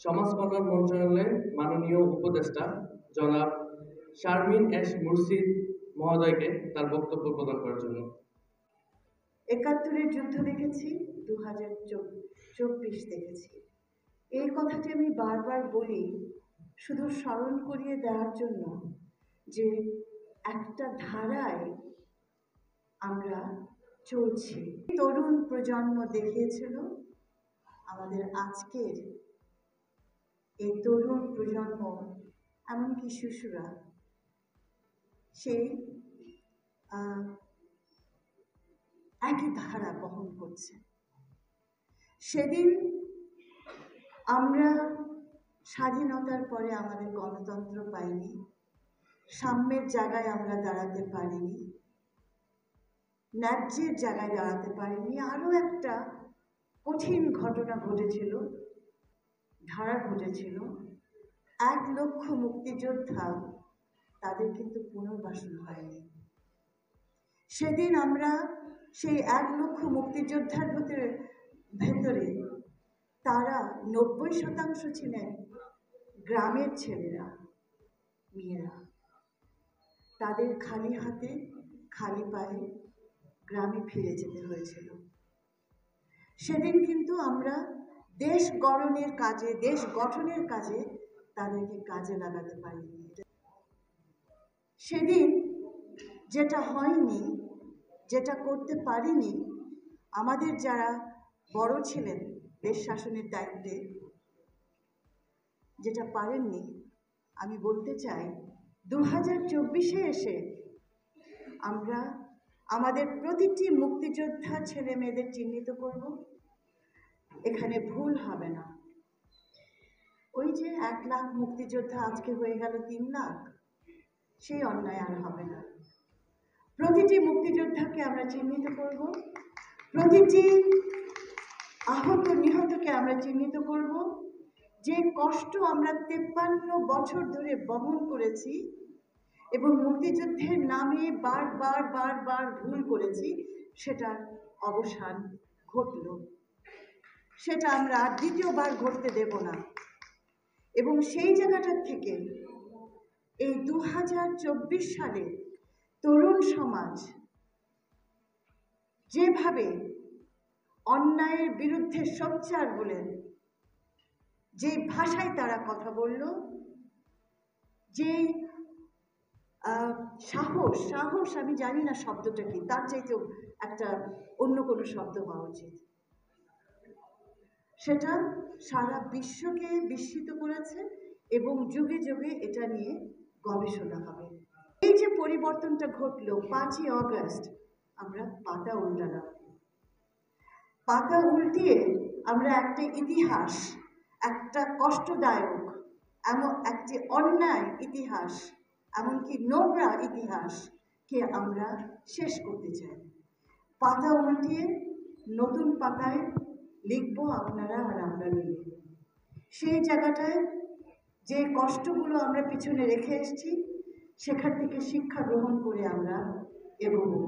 সমাজ কল্যাণ মন্ত্রণালয়ের মাননীয় উপদেষ্টা জনাব শারমিন এস মুর্শিদ মহোদয়কে তার বক্তব্য প্রদান করার জন্য। ৭১-এর যুদ্ধ দেখেছি, 2024 দেখেছি। এই কথাটি আমি বারবার বলি শুধু স্মরণ করিয়ে দেওয়ার জন্য যে একটা ধারায় আমরা চলছি। তরুণ প্রজন্ম দেখিয়েছিল আমাদের আজকের এই তরুণ প্রজন্ম, এমনকি শিশুরা সেই একই ধারা বহন করছে। সেদিন আমরা স্বাধীনতার পরে আমাদের গণতন্ত্র পাইনি, সাম্যের জায়গায় আমরা দাঁড়াতে পারিনি, ন্যায্যের জায়গায় দাঁড়াতে পারিনি। আরও একটা কঠিন ঘটনা ঘটেছিল, ধারা ঘটেছিল। 1 লক্ষ মুক্তিযোদ্ধা, তাদের কিন্তু পুনর্বাসন হয়নি। সেদিন আমরা সেই 1 লক্ষ মুক্তিযোদ্ধার ভেতরে তারা 90% ছিলেন গ্রামের ছেলেরা, মেয়েরা। তাদের খালি হাতে খালি পায়ে গ্রামে ফিরে যেতে হয়েছিল। সেদিন কিন্তু আমরা দেশ গঠনের কাজে তাদেরকে কাজে লাগাতে পারিনি। সেদিন যেটা হয়নি, যেটা করতে পারিনি, আমাদের যারা বড় ছিলেন দেশ শাসনের দায়িত্বে, যেটা পারেননি, আমি বলতে চাই 2024-এ এসে আমরা আমাদের প্রতিটি মুক্তিযোদ্ধা ছেলে মেয়েদের চিহ্নিত করব। এখানে ভুল হবে না। ওই যে 1 লাখ মুক্তিযোদ্ধা আজকে হয়ে গেল 3 লাখ, সেই অন্যায় আর হবে না। প্রতিটি মুক্তিযোদ্ধাকে আমরা চিহ্নিত করব, প্রতিটি আহত নিহতকে আমরা চিহ্নিত করব। যে কষ্ট আমরা 53 বছর ধরে বহন করেছি এবং মুক্তিযুদ্ধের নামে বারবার ভুল করেছি, সেটার অবসান ঘটল। সেটা আমরা আর দ্বিতীয়বার ঘটতে দেব না। এবং সেই জায়গাটার থেকে এই 2024 সালে তরুণ সমাজ যেভাবে অন্যায়ের বিরুদ্ধে সোচ্চার হলেন, যে ভাষায় তারা কথা বলল, যে সাহস, আমি জানি না শব্দটা কি, তার চাইতেও একটা অন্য কোনো শব্দ হওয়া উচিত, সেটা সারা বিশ্বকে বিস্মিত করেছে এবং যুগে যুগে এটা নিয়ে গবেষণা হবে। এই যে পরিবর্তনটা ঘটলো 5ই অগস্ট, আমরা পাতা উল্টালাম। পাতা উল্টিয়ে আমরা একটা ইতিহাস, একটা কষ্টদায়ক, এমন একটি অন্যায় ইতিহাস, এমনকি নোংরা ইতিহাসকে আমরা শেষ করতে চাই। পাতা উল্টিয়ে নতুন পাতায় লিখব আপনারা আর আমরা মিলে। সেই জায়গাটায় যে কষ্টগুলো আমরা পিছনে রেখে এসেছি, সেখান থেকে শিক্ষা গ্রহণ করে আমরা এগোবো।